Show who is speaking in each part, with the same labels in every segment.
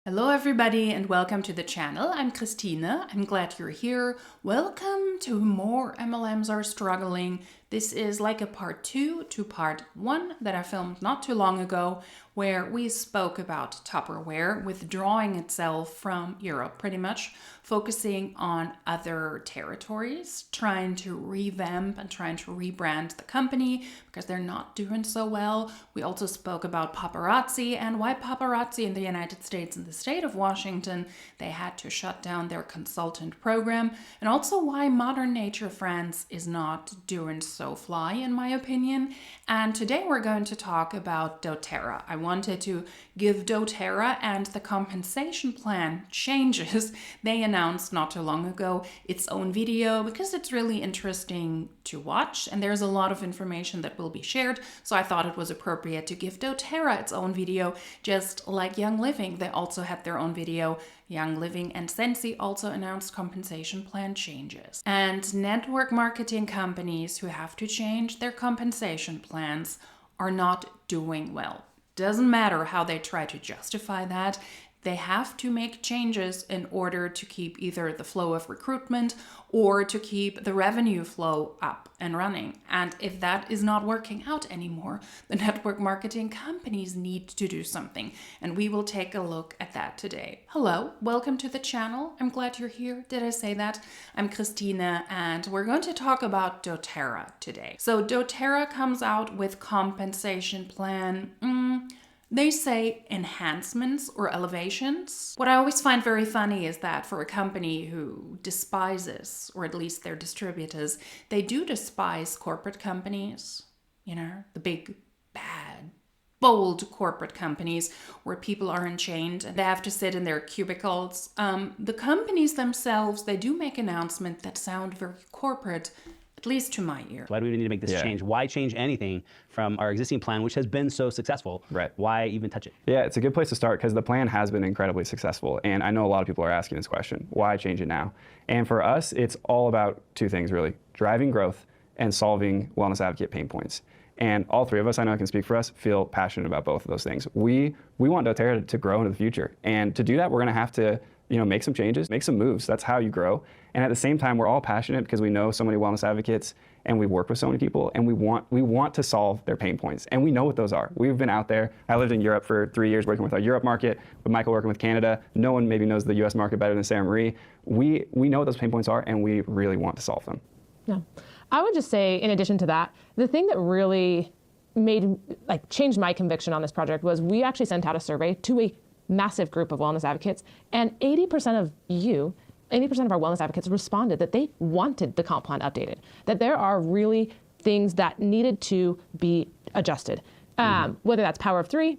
Speaker 1: Hello everybody and welcome to the channel. I'm Christine. I'm glad you're here. Welcome to More MLMs Are Struggling. This is like a part 2 to part 1 that I filmed not too long ago, where we spoke about Tupperware withdrawing itself from Europe pretty much, focusing on other territories, trying to revamp and trying to rebrand the company because they're not doing so well. We also spoke about paparazzi and why paparazzi in the United States and the state of Washington, they had to shut down their consultant program, and also why Modern Nature France is not doing so fly in my opinion. And today we're going to talk about doTERRA. I wanted to give doTERRA and the compensation plan changes they announced not too long ago its own video because it's really interesting to watch and there's a lot of information that will be shared, so I thought it was appropriate to give doTERRA its own video, just like Young Living. They also had their own video. Young Living and Scentsy also announced compensation plan changes. And network marketing companies who have to change their compensation plans are not doing well. Doesn't matter how they try to justify that. They have to make changes in order to keep either the flow of recruitment or to keep the revenue flow up and running. And if that is not working out anymore, the network marketing companies need to do something. And we will take a look at that today. Hello, welcome to the channel. I'm glad you're here. Did I say that? I'm Christina and we're going to talk about doTERRA today. So doTERRA comes out with compensation plan. They say enhancements or elevations. What I always find very funny is that for a company who despises, or at least their distributors, they do despise corporate companies, you know, the big, bad, bold corporate companies where people are enchained and they have to sit in their cubicles. The companies themselves, they do make announcements that sound very corporate, at least to my ear.
Speaker 2: Why do we need to make this change? Why change anything from our existing plan, which has been so successful?
Speaker 3: Right.
Speaker 2: Why even touch it?
Speaker 3: Yeah, it's a good place to start because the plan has been incredibly successful. And I know a lot of people are asking this question, why change it now? And for us, it's all about two things really, driving growth and solving wellness advocate pain points. And all three of us, I know I can speak for us, feel passionate about both of those things. We want doTERRA to grow into the future. And to do that, we're gonna have to make some changes, make some moves. That's how you grow. And at the same time, we're all passionate because we know so many wellness advocates and we work with so many people and we want to solve their pain points. And we know what those are. We've been out there. I lived in Europe for 3 years working with our Europe market, with Michael working with Canada. No one maybe knows the US market better than Sarah Marie. We know what those pain points are and we really want to solve them.
Speaker 4: Yeah. I would just say, in addition to that, the thing that really changed my conviction on this project was we actually sent out a survey to a massive group of wellness advocates, and 80% of our wellness advocates responded that they wanted the comp plan updated, that there are really things that needed to be adjusted, whether that's power of 3,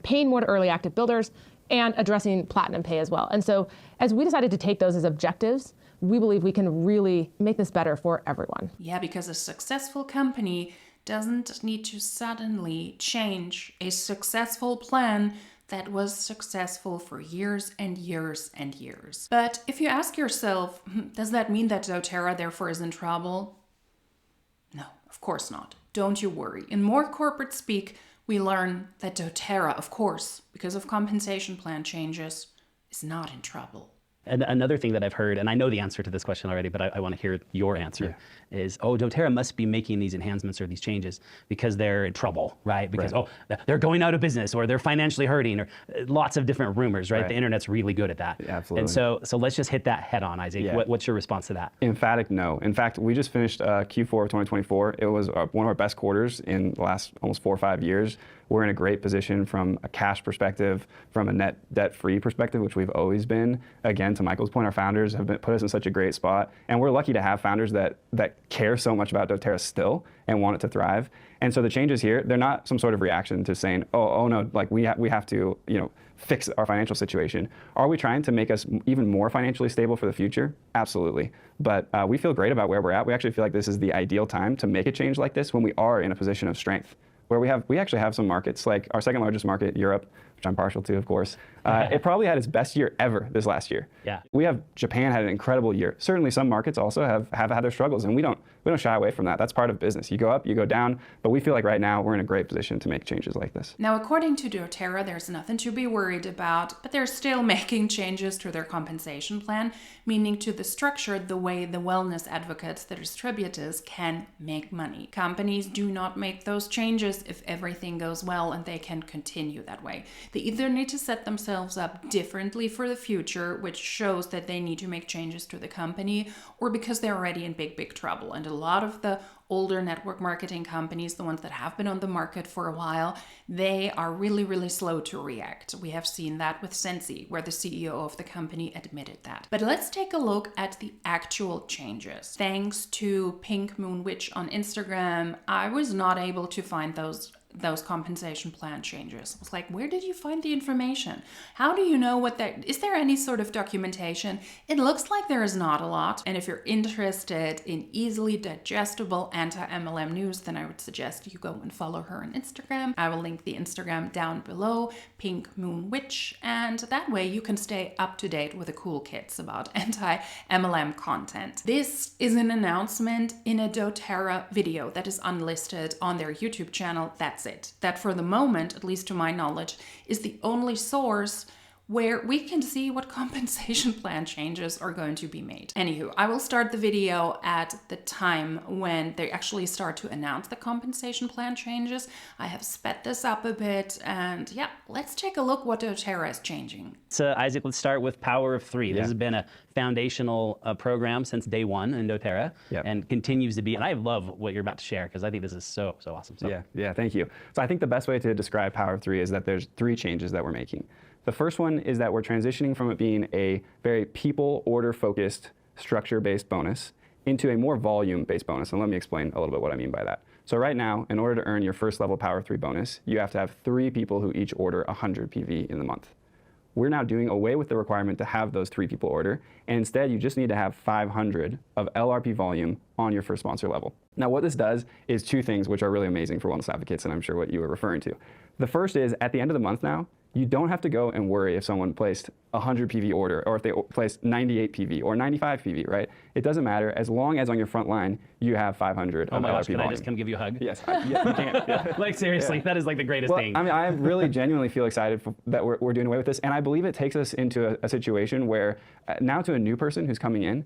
Speaker 4: paying more to early active builders, and addressing platinum pay as well. And so as we decided to take those as objectives, we believe we can really make this better for everyone.
Speaker 1: Yeah, because a successful company doesn't need to suddenly change a successful plan that was successful for years and years and years. But if you ask yourself, does that mean that doTERRA therefore is in trouble? No, of course not. Don't you worry. In more corporate speak, we learn that doTERRA, of course, because of compensation plan changes, is not in trouble.
Speaker 2: And another thing that I've heard, and I know the answer to this question already, but I want to hear your answer, is, doTERRA must be making these enhancements or these changes because they're in trouble, right? Because, they're going out of business or they're financially hurting or lots of different rumors, right? The internet's really good at that.
Speaker 3: Yeah, absolutely.
Speaker 2: And so let's just hit that head on, Isaac.
Speaker 3: Yeah.
Speaker 2: What's your response to that?
Speaker 3: Emphatic no. In fact, we just finished Q4 of 2024. It was one of our best quarters in the last almost 4 or 5 years. We're in a great position from a cash perspective, from a net debt-free perspective, which we've always been. Again, to Michael's point, our founders have put us in such a great spot. And we're lucky to have founders that care so much about doTERRA still and want it to thrive. And so the changes here, they're not some sort of reaction to saying, oh no, like we have to, fix our financial situation. Are we trying to make us even more financially stable for the future? Absolutely. But we feel great about where we're at. We actually feel like this is the ideal time to make a change like this when we are in a position of strength, where we actually have some markets, like our second largest market, Europe. which I'm partial to, of course, it probably had its best year ever this last year.
Speaker 2: Yeah.
Speaker 3: We have Japan had an incredible year. Certainly some markets also have had their struggles, and we don't shy away from that. That's part of business. You go up, you go down, but we feel like right now we're in a great position to make changes like this.
Speaker 1: Now, according to doTERRA, there's nothing to be worried about, but they're still making changes to their compensation plan, meaning to the structure, the way the wellness advocates, the distributors, can make money. Companies do not make those changes if everything goes well and they can continue that way. They either need to set themselves up differently for the future, which shows that they need to make changes to the company, or because they're already in big trouble. And a lot of the older network marketing companies, the ones that have been on the market for a while, they are really slow to react. We have seen that with Scentsy, where the CEO of the company admitted that. But let's take a look at the actual changes. Thanks to Pink Moon Witch on Instagram, I was not able to find those compensation plan changes. I was like, where did you find the information? How do you know what that is? There any sort of documentation? It looks like there is not a lot. And if you're interested in easily digestible anti-MLM news, then I would suggest you go and follow her on Instagram. I will link the Instagram down below, Pink Moon Witch, and that way you can stay up to date with the cool kids about anti-MLM content. This is an announcement in a doTERRA video that is unlisted on their YouTube channel. That's it. That for the moment, at least to my knowledge, is the only source where we can see what compensation plan changes are going to be made. Anywho, I will start the video at the time when they actually start to announce the compensation plan changes. I have sped this up a bit, and yeah, let's take a look what doTERRA is changing.
Speaker 2: So Isaac, let's start with Power of Three.
Speaker 3: Yeah.
Speaker 2: This has been a foundational program since day one in doTERRA,
Speaker 3: Yep.
Speaker 2: and continues to be. And I love what you're about to share because I think this is so awesome. So.
Speaker 3: Yeah, thank you. So I think the best way to describe Power of Three is that there's 3 changes that we're making. The first one is that we're transitioning from it being a very people order-focused, structure-based bonus into a more volume-based bonus. And let me explain a little bit what I mean by that. So right now, in order to earn your first level Power of 3 bonus, you have to have 3 people who each order 100 PV in the month. We're now doing away with the requirement to have those 3 people order, and instead you just need to have 500 of LRP volume on your first sponsor level. Now what this does is 2 things which are really amazing for wellness advocates, and I'm sure what you were referring to. The first is, at the end of the month now, you don't have to go and worry if someone placed 100 PV order or if they placed 98 PV or 95 PV, right? It doesn't matter as long as on your front line you have 500
Speaker 2: Oh
Speaker 3: of
Speaker 2: my
Speaker 3: LRP
Speaker 2: gosh, can
Speaker 3: volume.
Speaker 2: I just come give you a hug?
Speaker 3: Yes, yeah, you can. Yeah.
Speaker 2: Like seriously, that is like the greatest
Speaker 3: Well,
Speaker 2: thing.
Speaker 3: I mean, I really genuinely feel excited that we're doing away with this, and I believe it takes us into a situation where now to a new person who's coming in,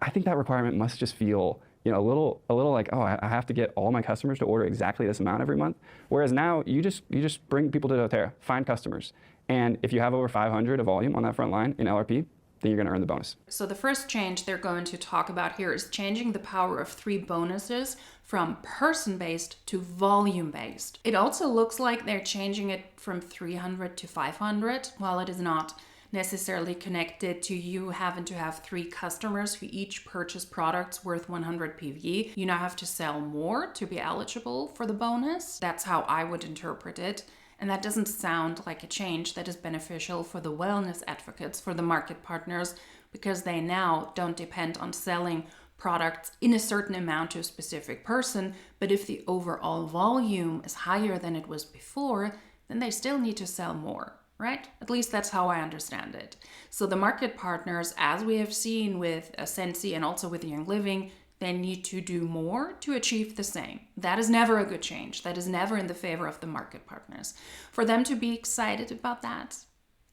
Speaker 3: I think that requirement must just feel a little like, oh, I have to get all my customers to order exactly this amount every month. Whereas now you just bring people to doTERRA, find customers, and if you have over 500 of volume on that front line in LRP, then you're going to earn the bonus.
Speaker 1: So the first change they're going to talk about here is changing the Power of 3 bonuses from person-based to volume-based. It also looks like they're changing it from 300 to 500, while it is not necessarily connected to you having to have 3 customers who each purchase products worth 100 PV. You now have to sell more to be eligible for the bonus. That's how I would interpret it. And that doesn't sound like a change that is beneficial for the wellness advocates, for the market partners, because they now don't depend on selling products in a certain amount to a specific person. But if the overall volume is higher than it was before, then they still need to sell more, right? At least that's how I understand it. So the market partners, as we have seen with Scentsy and also with Young Living, they need to do more to achieve the same. That is never a good change. That is never in the favor of the market partners. For them to be excited about that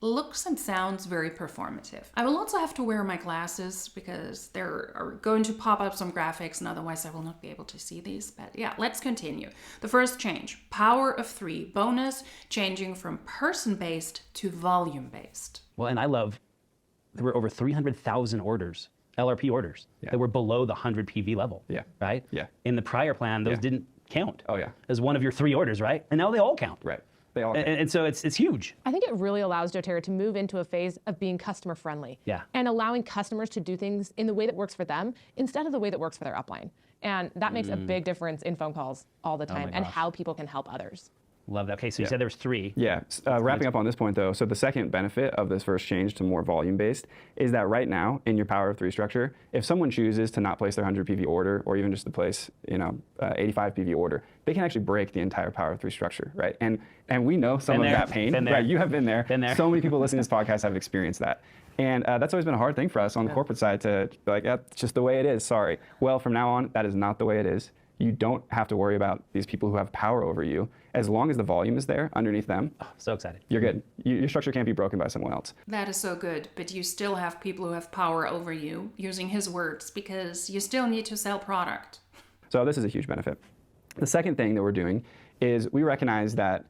Speaker 1: looks and sounds very performative. I will also have to wear my glasses because there are going to pop up some graphics and otherwise I will not be able to see these. But yeah, let's continue. The first change, Power of 3 bonus, changing from person-based to volume-based.
Speaker 2: Well, and I love, there were over 300,000 orders, LRP orders, that were below the 100 PV level, right?
Speaker 3: Yeah.
Speaker 2: In the prior plan, those didn't count.
Speaker 3: Oh, yeah.
Speaker 2: As one of your 3 orders, right? And now they all count.
Speaker 3: Right. They all
Speaker 2: And so it's huge.
Speaker 4: I think it really allows doTERRA to move into a phase of being customer friendly.
Speaker 2: Yeah.
Speaker 4: And allowing customers to do things in the way that works for them instead of the way that works for their upline. And that makes a big difference in phone calls all the time and how people can help others.
Speaker 2: Love that. Okay, so you said there was 3.
Speaker 3: Yeah. Wrapping up on this point, though, so the second benefit of this first change to more volume-based is that right now in your power of 3 structure, if someone chooses to not place their 100 PV order, or even just to place, 85 PV order, they can actually break the entire power of 3 structure, right? And we know some of that pain, right? You have been there. So many people listening to this podcast have experienced that. And that's always been a hard thing for us on the corporate side to be like, yeah, it's just the way it is, sorry. Well, from now on, that is not the way it is. You don't have to worry about these people who have power over you. As long as the volume is there underneath them,
Speaker 2: so excited.
Speaker 3: You're good. Your structure can't be broken by someone else.
Speaker 1: That is so good, but you still have people who have power over you, using his words, because you still need to sell product.
Speaker 3: So this is a huge benefit. The second thing that we're doing is we recognize that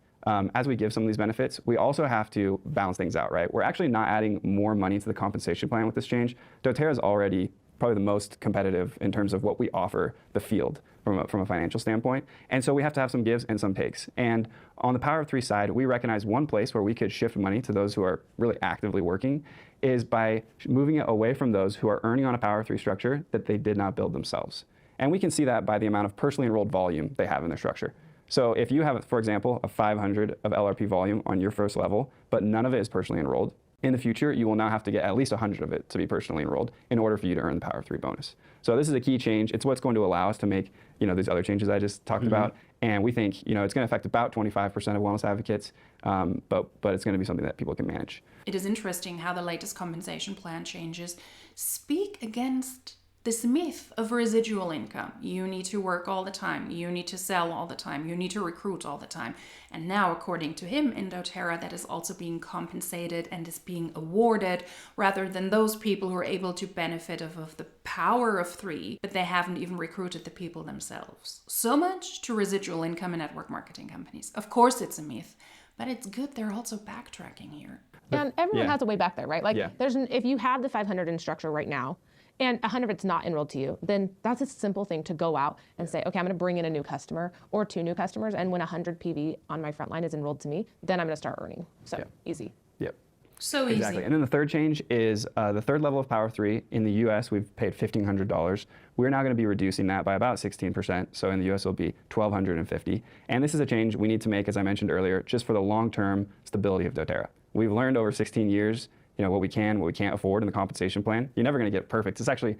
Speaker 3: as we give some of these benefits, we also have to balance things out, right? We're actually not adding more money to the compensation plan with this change. doTERRA is already probably the most competitive in terms of what we offer the field from a financial standpoint. And so we have to have some gives and some takes. And on the Power of 3 side, we recognize one place where we could shift money to those who are really actively working is by moving it away from those who are earning on a Power of 3 structure that they did not build themselves. And we can see that by the amount of personally enrolled volume they have in their structure. So if you have, for example, a 500 of LRP volume on your first level, but none of it is personally enrolled, in the future, you will now have to get at least 100 of it to be personally enrolled in order for you to earn the Power of 3 bonus. So this is a key change. It's what's going to allow us to make these other changes I just talked about. And we think it's going to affect about 25% of wellness advocates, but it's going to be something that people can manage.
Speaker 1: It is interesting how the latest compensation plan changes speak against this myth of residual income. You need to work all the time. You need to sell all the time. You need to recruit all the time. And now, according to him in doTERRA, that is also being compensated and is being awarded rather than those people who are able to benefit of the power of 3, but they haven't even recruited the people themselves. So much to residual income in network marketing companies. Of course it's a myth, but it's good they're also backtracking here.
Speaker 4: And everyone has a way back there, right? Like if you have the 500 in structure right now, and 100 of it's not enrolled to you, then that's a simple thing to go out and say, okay, I'm going to bring in a new customer or 2 new customers, and when 100 PV on my front line is enrolled to me, then I'm going to start earning. So easy.
Speaker 3: Yep.
Speaker 1: So easy.
Speaker 3: Exactly. And then the third change is the third level of Power 3. In the US, we've paid $1,500. We're now going to be reducing that by about 16%. So in the US, it'll be $1,250. And this is a change we need to make, as I mentioned earlier, just for the long-term stability of doTERRA. We've learned over 16 years what we can, what we can't afford in the compensation plan. You're never going to get it perfect. It's actually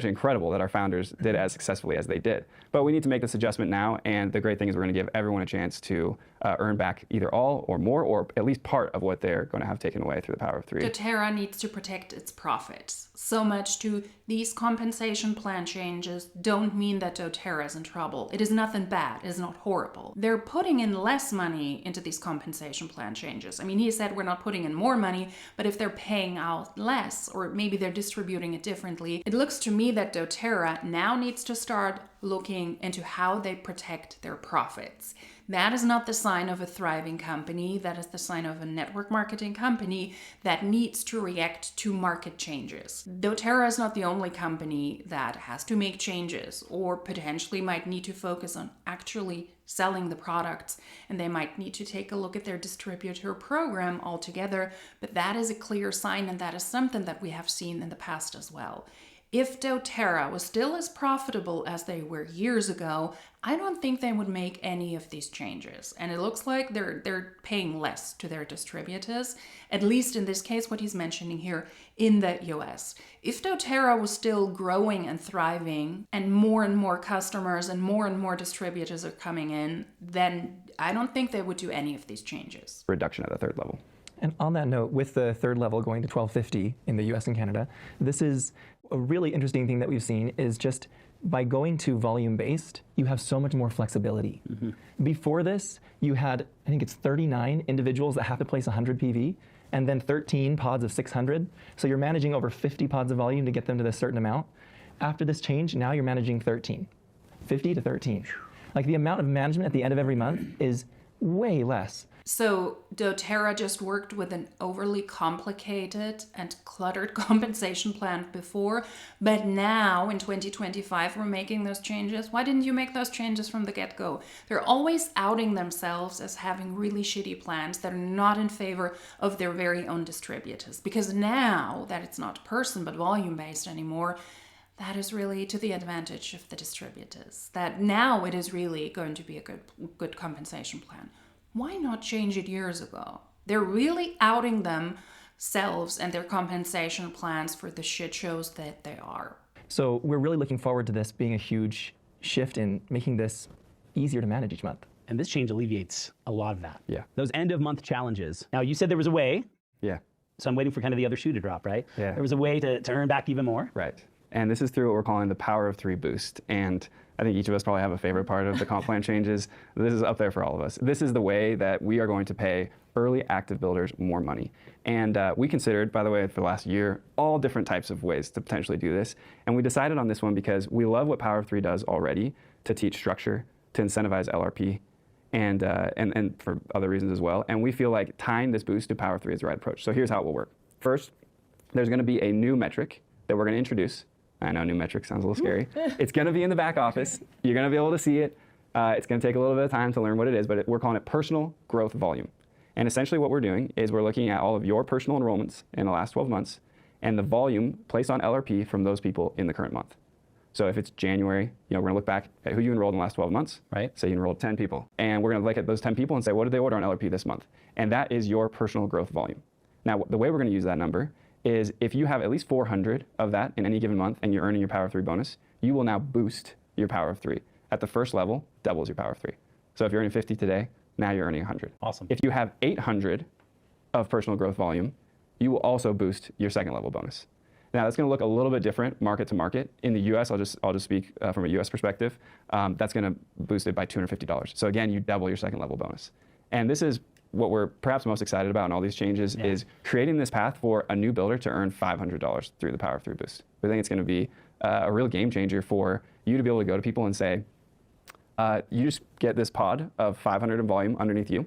Speaker 3: incredible that our founders did as successfully as they did. But we need to make this adjustment now, and the great thing is we're going to give everyone a chance to earn back either all or more, or at least part of what they're going to have taken away through the Power of 3.
Speaker 1: doTERRA needs to protect its profits. So much to these compensation plan changes don't mean that doTERRA is in trouble. It is nothing bad. It is not horrible. They're putting in less money into these compensation plan changes. I mean, he said we're not putting in more money, but if they're paying out less, or maybe they're distributing it differently, it looks to me that doTERRA now needs to start looking into how they protect their profits. That is not the sign of a thriving company. That is the sign of a network marketing company that needs to react to market changes. doTERRA is not the only company that has to make changes or potentially might need to focus on actually selling the products, and they might need to take a look at their distributor program altogether, but that is a clear sign, and that is something that we have seen in the past as well. If doTERRA was still as profitable as they were years ago, I don't think they would make any of these changes. And it looks like they're paying less to their distributors, at least in this case, what he's mentioning here in the US. If doTERRA was still growing and thriving and more customers and more distributors are coming in, then I don't think they would do any of these changes.
Speaker 3: Reduction at the third level.
Speaker 5: And on that note, with the third level going to $1,250 in the US and Canada, this is a really interesting thing that we've seen is just by going to volume-based, you have so much more flexibility. Before this, you had, I think it's 39 individuals that have to place 100 PV, and then 13 pods of 600. So you're managing over 50 pods of volume to get them to this certain amount. After this change, now you're managing 13, 50 to 13. Like the amount of management at the end of every month is way less.
Speaker 1: So doTERRA just worked with an overly complicated and cluttered compensation plan before, but now in 2025 we're making those changes. Why didn't you make those changes from the get-go? They're always outing themselves as having really shitty plans that are not in favor of their very own distributors. Because now that it's not person but volume-based anymore, that is really to the advantage of the distributors. That now it is really going to be a good compensation plan. Why not change it years ago? They're really outing themselves and their compensation plans for the shit shows that they are.
Speaker 5: So we're really looking forward to this being a huge shift in making this easier to manage each month.
Speaker 2: And this change alleviates a lot of that.
Speaker 3: Yeah.
Speaker 2: Those end of month challenges. Now, you said there was a way,
Speaker 3: Yeah.
Speaker 2: so I'm waiting for kind of the other shoe to drop, right?
Speaker 3: Yeah.
Speaker 2: There was a way to earn back even more.
Speaker 3: Right. And this is through what we're calling the Power of 3 boost. And I think each of us probably have a favorite part of the comp plan changes. This is up there for all of us. This is the way that we are going to pay early active builders more money. And we considered, by the way, for the last year, all different types of ways to potentially do this. And we decided on this one because we love what Power of 3 does already to teach structure, to incentivize LRP, and for other reasons as well. And we feel like tying this boost to Power of 3 is the right approach. So here's how it will work. First, there's going to be a new metric that we're going to introduce. I know new metric sounds a little scary. It's going to be in the back office. You're going to be able to see it. It's going to take a little bit of time to learn what it is, but we're calling it personal growth volume. And essentially what we're doing is we're looking at all of your personal enrollments in the last 12 months and the volume placed on LRP from those people in the current month. So if it's January, we're going to look back at who you enrolled in the last 12 months.
Speaker 2: Right.
Speaker 3: Say you enrolled 10 people. And we're going to look at those 10 people and say, what did they order on LRP this month? And that is your personal growth volume. Now, the way we're going to use that number is if you have at least 400 of that in any given month and you're earning your Power of 3 bonus, you will now boost your Power of 3. At the first level, doubles your Power of 3. So if you're earning 50 today, now you're earning 100.
Speaker 2: Awesome.
Speaker 3: If you have 800 of personal growth volume, you will also boost your second level bonus. Now that's going to look a little bit different market to market. In the U.S., I'll just speak from a U.S. perspective. That's going to boost it by $250. So again, you double your second level bonus. And this is what we're perhaps most excited about in all these changes is creating this path for a new builder to earn $500 through the Power of 3 boost. We think it's going to be a real game changer for you to be able to go to people and say, you just get this pod of 500 in volume underneath you,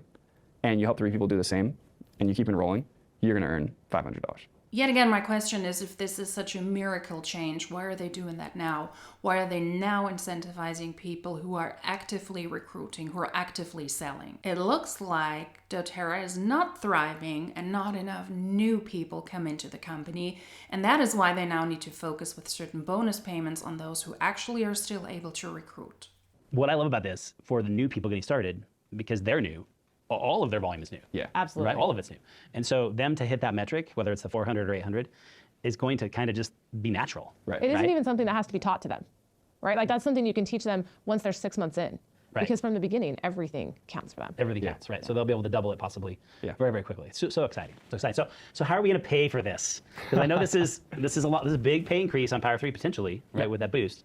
Speaker 3: and you help 3 people do the same, and you keep enrolling, you're going to earn $500.
Speaker 1: Yet again, my question is, if this is such a miracle change, why are they doing that now? Why are they now incentivizing people who are actively recruiting, who are actively selling? It looks like doTERRA is not thriving and not enough new people come into the company. And that is why they now need to focus with certain bonus payments on those who actually are still able to recruit.
Speaker 2: What I love about this for the new people getting started, because they're new, all of their volume is new.
Speaker 3: Yeah.
Speaker 4: Absolutely.
Speaker 2: Right? All of it's new. And so them to hit that metric, whether it's the 400 or 800, is going to kind of just be natural.
Speaker 3: Right.
Speaker 4: It isn't
Speaker 2: Right.
Speaker 4: even something that has to be taught to them, right? Like that's something you can teach them once they're 6 months in.
Speaker 2: Right.
Speaker 4: Because from the beginning, everything counts for them.
Speaker 2: Everything counts, right? So they'll be able to double it possibly very, very quickly. So exciting. So exciting. So how are we going to pay for this? Because I know this is a big pay increase on Power 3 potentially, right, with that boost.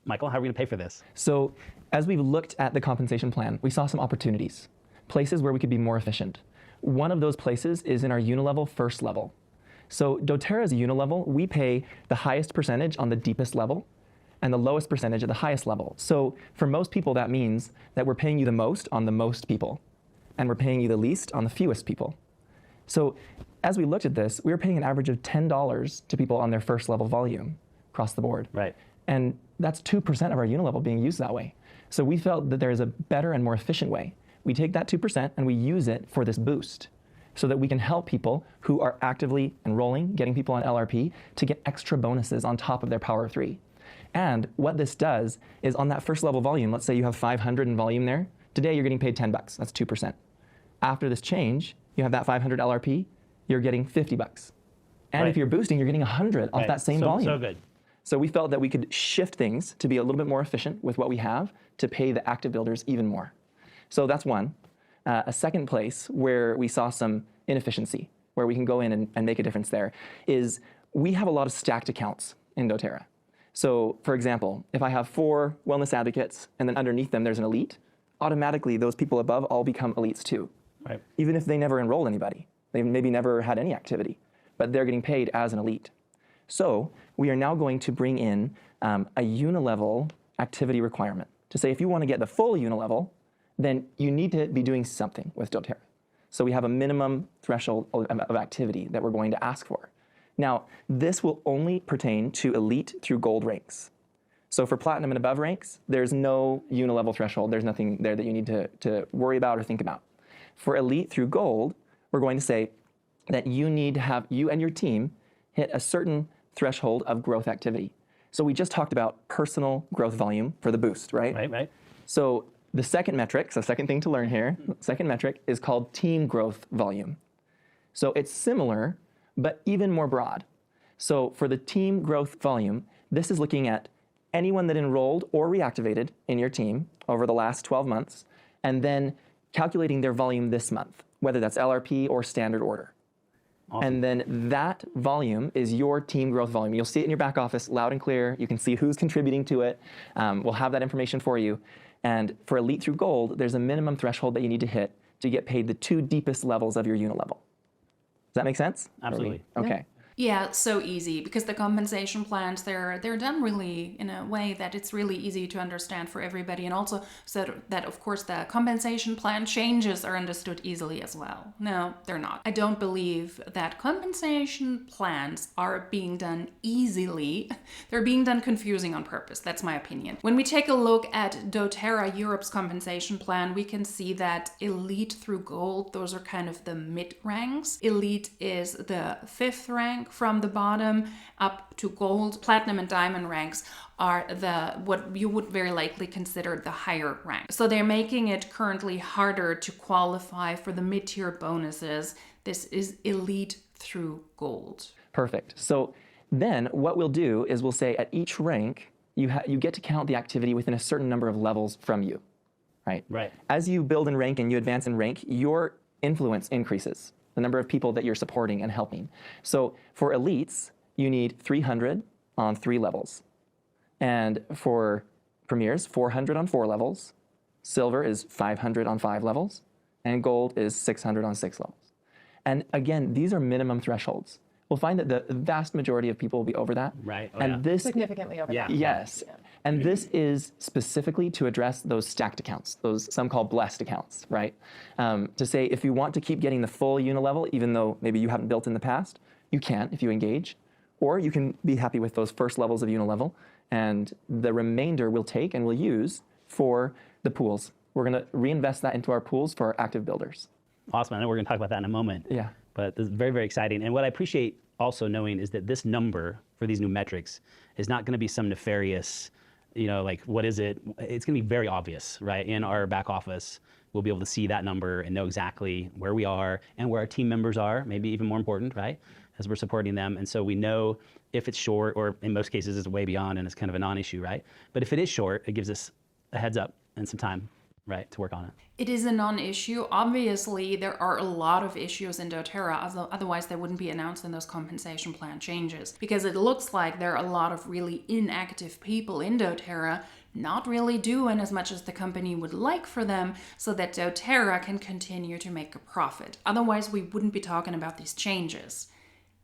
Speaker 2: Michael, how are we going to pay for this?
Speaker 5: So as we've looked at the compensation plan, we saw some opportunities, places where we could be more efficient. One of those places is in our unilevel first level. So doTERRA's unilevel, we pay the highest percentage on the deepest level and the lowest percentage at the highest level. So for most people, that means that we're paying you the most on the most people, and we're paying you the least on the fewest people. So as we looked at this, we were paying an average of $10 to people on their first level volume across the board.
Speaker 2: Right.
Speaker 5: And that's 2% of our unilevel being used that way. So we felt that there is a better and more efficient way. We take that 2% and we use it for this boost so that we can help people who are actively enrolling, getting people on LRP to get extra bonuses on top of their Power of 3. And what this does is on that first level volume, let's say you have 500 in volume there. Today you're getting paid $10. That's 2%. After this change, you have that 500 LRP, you're getting $50. And if you're boosting, you're getting 100 off that same volume.
Speaker 2: So good.
Speaker 5: So we felt that we could shift things to be a little bit more efficient with what we have to pay the active builders even more. So that's one. A second place where we saw some inefficiency, where we can go in and make a difference there, is we have a lot of stacked accounts in doTERRA. So for example, if I have 4 wellness advocates and then underneath them there's an elite, automatically those people above all become elites too.
Speaker 2: Right.
Speaker 5: Even if they never enrolled anybody. They maybe never had any activity, but they're getting paid as an elite. So we are now going to bring in a unilevel activity requirement to say if you want to get the full unilevel, then you need to be doing something with doTERRA. So we have a minimum threshold of activity that we're going to ask for. Now, this will only pertain to elite through gold ranks. So for platinum and above ranks, there's no unilevel threshold. There's nothing there that you need to worry about or think about. For elite through gold, we're going to say that you need to have, you and your team, hit a certain threshold of growth activity. So we just talked about personal growth volume for the boost, right?
Speaker 2: Right.
Speaker 5: So The second metric, so second thing to learn here, second metric is called team growth volume. So it's similar, but even more broad. So for the team growth volume, this is looking at anyone that enrolled or reactivated in your team over the last 12 months, and then calculating their volume this month, whether that's LRP or standard order. Awesome. And then that volume is your team growth volume. You'll see it in your back office loud and clear. You can see who's contributing to it. We'll have that information for you. And for Elite through Gold, there's a minimum threshold that you need to hit to get paid the 2 deepest levels of your unit level. Does that make sense?
Speaker 2: Absolutely.
Speaker 5: Okay.
Speaker 1: Yeah, it's so easy because the compensation plans, they're done really in a way that it's really easy to understand for everybody, and also so that of course the compensation plan changes are understood easily as well. No, they're not. I don't believe that compensation plans are being done easily. They're being done confusing on purpose. That's my opinion. When we take a look at doTERRA Europe's compensation plan, we can see that Elite through Gold, those are kind of the mid ranks. Elite is the 5th rank from the bottom up to Gold. Platinum and Diamond ranks are what you would very likely consider the higher rank. So they're making it currently harder to qualify for the mid-tier bonuses. This is Elite through Gold.
Speaker 5: Perfect. So then what we'll do is we'll say at each rank, you get to count the activity within a certain number of levels from you, right?
Speaker 2: Right.
Speaker 5: As you build in rank and you advance in rank, your influence increases, the number of people that you're supporting and helping. So for elites, you need 300 on 3 levels. And for premiers, 400 on 4 levels. Silver is 500 on 5 levels. And gold is 600 on 6 levels. And again, these are minimum thresholds. We'll find that the vast majority of people will be over that.
Speaker 2: Right. Oh,
Speaker 5: and
Speaker 2: yeah.
Speaker 5: this
Speaker 4: Significantly over that.
Speaker 5: Yes. And this is specifically to address those stacked accounts, those some call blessed accounts, right? To say if you want to keep getting the full unilevel, even though maybe you haven't built in the past, you can if you engage. Or you can be happy with those first levels of unilevel, and the remainder we'll take and we'll use for the pools. We're going to reinvest that into our pools for our active builders.
Speaker 2: Awesome. I know we're going to talk about that in a moment.
Speaker 5: Yeah.
Speaker 2: But this is very, very exciting. And what I appreciate also knowing is that this number for these new metrics is not going to be some nefarious, like what is it? It's going to be very obvious, right? In our back office, we'll be able to see that number and know exactly where we are and where our team members are, maybe even more important, right? As we're supporting them. And so we know if it's short, or in most cases it's way beyond and it's kind of a non-issue, right? But if it is short, it gives us a heads up and some time, right, to work on it.
Speaker 1: It is a non-issue. Obviously, there are a lot of issues in doTERRA, otherwise they wouldn't be announced in those compensation plan changes. Because it looks like there are a lot of really inactive people in doTERRA not really doing as much as the company would like for them so that doTERRA can continue to make a profit. Otherwise, we wouldn't be talking about these changes.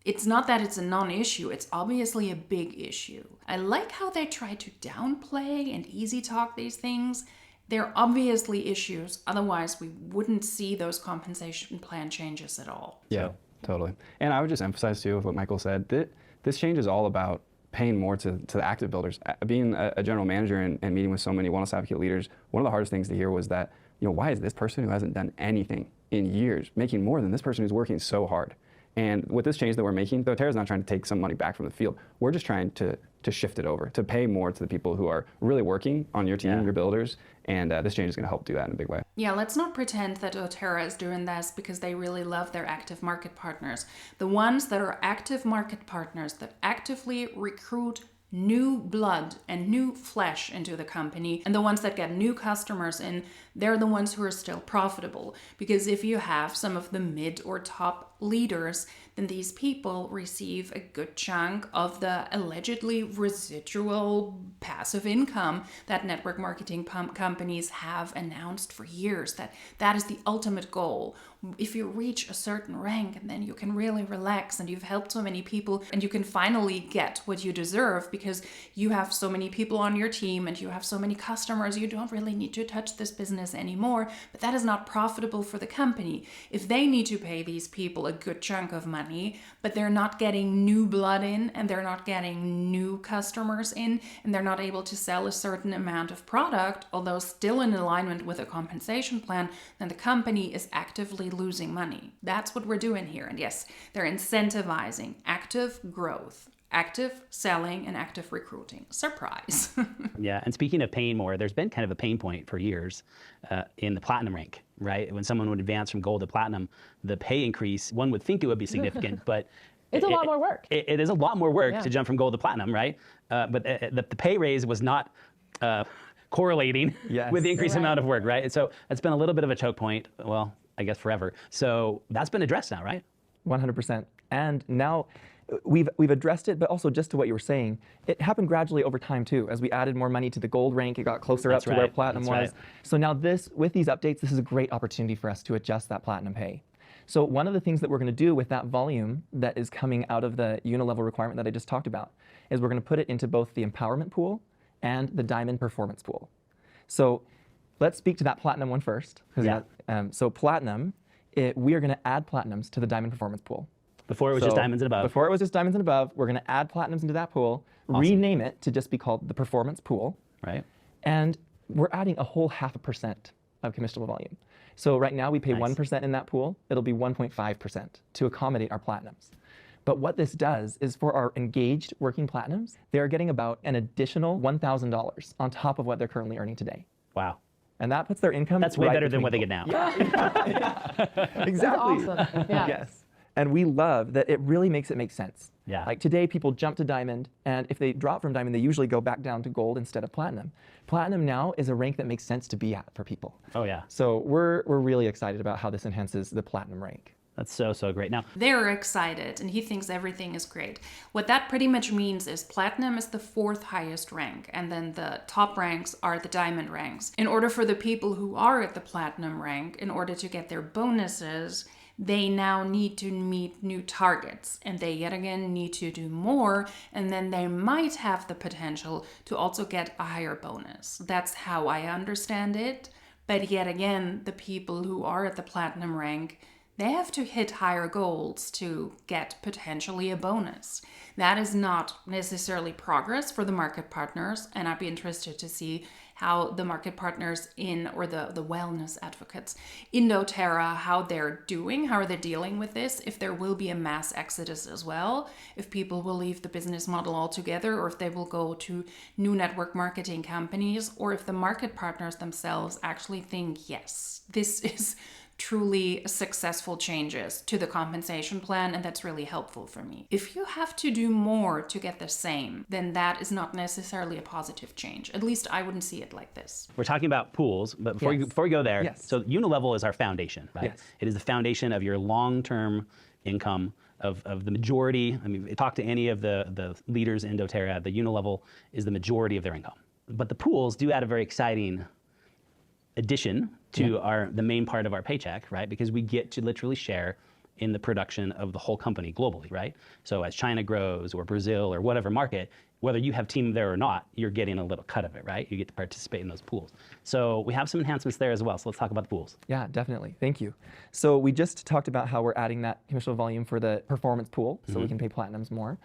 Speaker 1: It's not that it's a non-issue, it's obviously a big issue. I like how they try to downplay and easy talk these things. They're obviously issues, otherwise we wouldn't see those compensation plan changes at all.
Speaker 3: Yeah, totally. And I would just emphasize too, what Michael said, that this change is all about paying more to the active builders. Being a general manager and meeting with so many wellness advocate leaders, one of the hardest things to hear was that, why is this person who hasn't done anything in years making more than this person who's working so hard? And with this change that we're making, doTERRA's not trying to take some money back from the field. We're just trying to shift it over, to pay more to the people who are really working on your team, your builders, and this change is going to help do that in a big way.
Speaker 1: Yeah, let's not pretend that doTERRA is doing this because they really love their active market partners. The ones that are active market partners that actively recruit new blood and new flesh into the company, and the ones that get new customers in, they're the ones who are still profitable. Because if you have some of the mid or top leaders, then these people receive a good chunk of the allegedly residual passive income that network marketing companies have announced for years. That is the ultimate goal. If you reach a certain rank, and then you can really relax and you've helped so many people and you can finally get what you deserve because you have so many people on your team and you have so many customers, you don't really need to touch this business anymore. But that is not profitable for the company. If they need to pay these people a good chunk of money, but they're not getting new blood in and they're not getting new customers in and they're not able to sell a certain amount of product, although still in alignment with a compensation plan, then the company is actively losing money. That's what we're doing here. And yes, they're incentivizing active growth. active selling and active recruiting. Surprise.
Speaker 2: Yeah, and speaking of paying more, there's been kind of a pain point for years in the platinum rank, right? When someone would advance from gold to platinum, the pay increase, one would think it would be significant, but
Speaker 4: It's a lot more work.
Speaker 2: It is a lot more work to jump from gold to platinum, right? But the pay raise was not correlating with the increased amount of work, right? And so it's been a little bit of a choke point, well, I guess forever. So that's been addressed now, right?
Speaker 5: 100%. And now we've addressed it, but also just to what you were saying, it happened gradually over time too. As we added more money to the gold rank, it got closer up to where platinum was. So now with these updates, this is a great opportunity for us to adjust that platinum pay. So one of the things that we're going to do with that volume that is coming out of the unilevel requirement that I just talked about is we're going to put it into both the empowerment pool and the diamond performance pool. So let's speak to that platinum one first. So platinum, we are going to add platinums to the diamond performance pool.
Speaker 2: Before it was just diamonds and above.
Speaker 5: Before it was just diamonds and above, we're going to add platinums into that pool, rename it to just be called the performance pool.
Speaker 2: Right.
Speaker 5: And we're adding a whole 0.5% of commissionable volume. So right now we pay 1% in that pool. It'll be 1.5% to accommodate our platinums. But what this does is for our engaged working platinums, they're getting about an additional $1,000 on top of what they're currently earning today.
Speaker 2: Wow.
Speaker 5: And that puts their income
Speaker 2: That's way better than what they get now.
Speaker 5: Exactly.
Speaker 4: That's awesome. Yeah.
Speaker 5: Yes. And we love that it really makes it make sense.
Speaker 2: Yeah.
Speaker 5: Like today, people jump to diamond, and if they drop from diamond, they usually go back down to gold instead of platinum. Platinum now is a rank that makes sense to be at for people.
Speaker 2: Oh, yeah.
Speaker 5: So we're really excited about how this enhances the platinum rank.
Speaker 2: That's so great. Now,
Speaker 1: They're excited, and he thinks everything is great. What that pretty much means is platinum is the 4th highest rank, and then the top ranks are the diamond ranks. In order for the people who are at the platinum rank, in order to get their bonuses, they now need to meet new targets, and they yet again need to do more, and then they might have the potential to also get a higher bonus. That's how I understand it. But yet again, the people who are at the platinum rank, they have to hit higher goals to get potentially a bonus. That is not necessarily progress for the market partners, and I'd be interested to see how the market partners or the wellness advocates in doTERRA, how they're doing, how are they dealing with this, if there will be a mass exodus as well, if people will leave the business model altogether, or if they will go to new network marketing companies, or if the market partners themselves actually think, yes, this is truly successful changes to the compensation plan, and that's really helpful for me. If you have to do more to get the same, then that is not necessarily a positive change. At least I wouldn't see it like this.
Speaker 2: we're talking about pools, but before we go there, so unilevel is our foundation, right?
Speaker 5: Yes.
Speaker 2: It is the foundation of your long-term income of the majority. I mean, talk to any of the leaders in doTERRA, the unilevel is the majority of their income. But the pools do add a very exciting addition to the main part of our paycheck, right? Because we get to literally share in the production of the whole company globally, right? So as China grows or Brazil or whatever market, whether you have team there or not, you're getting a little cut of it, right? You get to participate in those pools. So we have some enhancements there as well. So let's talk about the pools.
Speaker 5: Yeah, definitely. Thank you. So we just talked about how we're adding that commissionable volume for the performance pool, so we can pay platinums more.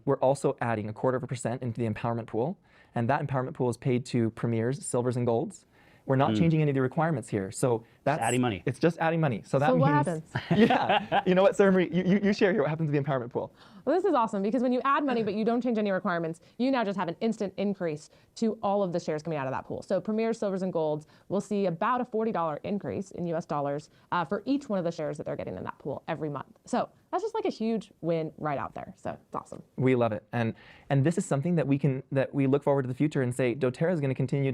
Speaker 5: We're also adding 0.25% into the empowerment pool, and that empowerment pool is paid to premiers, silvers, and golds. We're not changing any of the requirements here. So that's
Speaker 2: adding money.
Speaker 5: It's just adding money. So that
Speaker 4: So
Speaker 5: means,
Speaker 4: what happens?
Speaker 5: Yeah. You know what, Sarah Marie, you share here what happens to the empowerment pool.
Speaker 4: Well, this is awesome because when you add money but you don't change any requirements, you now just have an instant increase to all of the shares coming out of that pool. So premiers, silvers, and golds will see about a $40 increase in US dollars for each one of the shares that they're getting in that pool every month. So that's just like a huge win right out there. So it's awesome.
Speaker 5: We love it. And this is something that we look forward to the future and say doTERRA is going to continue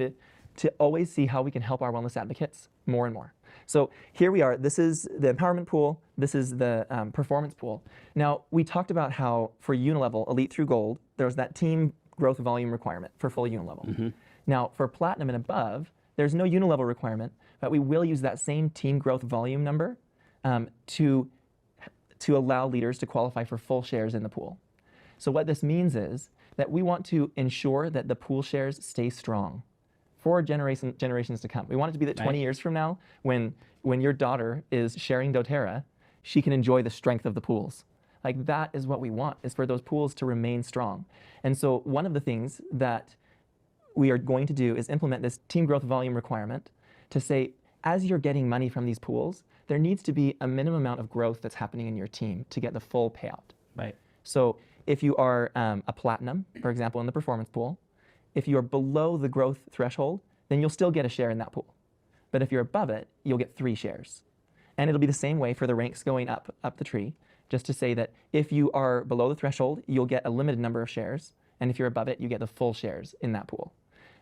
Speaker 5: to always see how we can help our wellness advocates more and more. So here we are. This is the empowerment pool. This is the performance pool. Now, we talked about how for unilevel, elite through gold, there's that team growth volume requirement for full unilevel. Now, for platinum and above, there's no unilevel requirement, but we will use that same team growth volume number to allow leaders to qualify for full shares in the pool. So what this means is that we want to ensure that the pool shares stay strong for generations to come. We want it to be that 20 years from now, when your daughter is sharing doTERRA, she can enjoy the strength of the pools. Like that is what we want, is for those pools to remain strong. And so one of the things that we are going to do is implement this team growth volume requirement to say, as you're getting money from these pools, there needs to be a minimum amount of growth that's happening in your team to get the full payout.
Speaker 2: Right.
Speaker 5: So if you are a platinum, for example, in the performance pool, if you are below the growth threshold, then you'll still get a share in that pool. But if you're above it, you'll get 3 shares. And it'll be the same way for the ranks going up the tree, just to say that if you are below the threshold, you'll get a limited number of shares. And if you're above it, you get the full shares in that pool.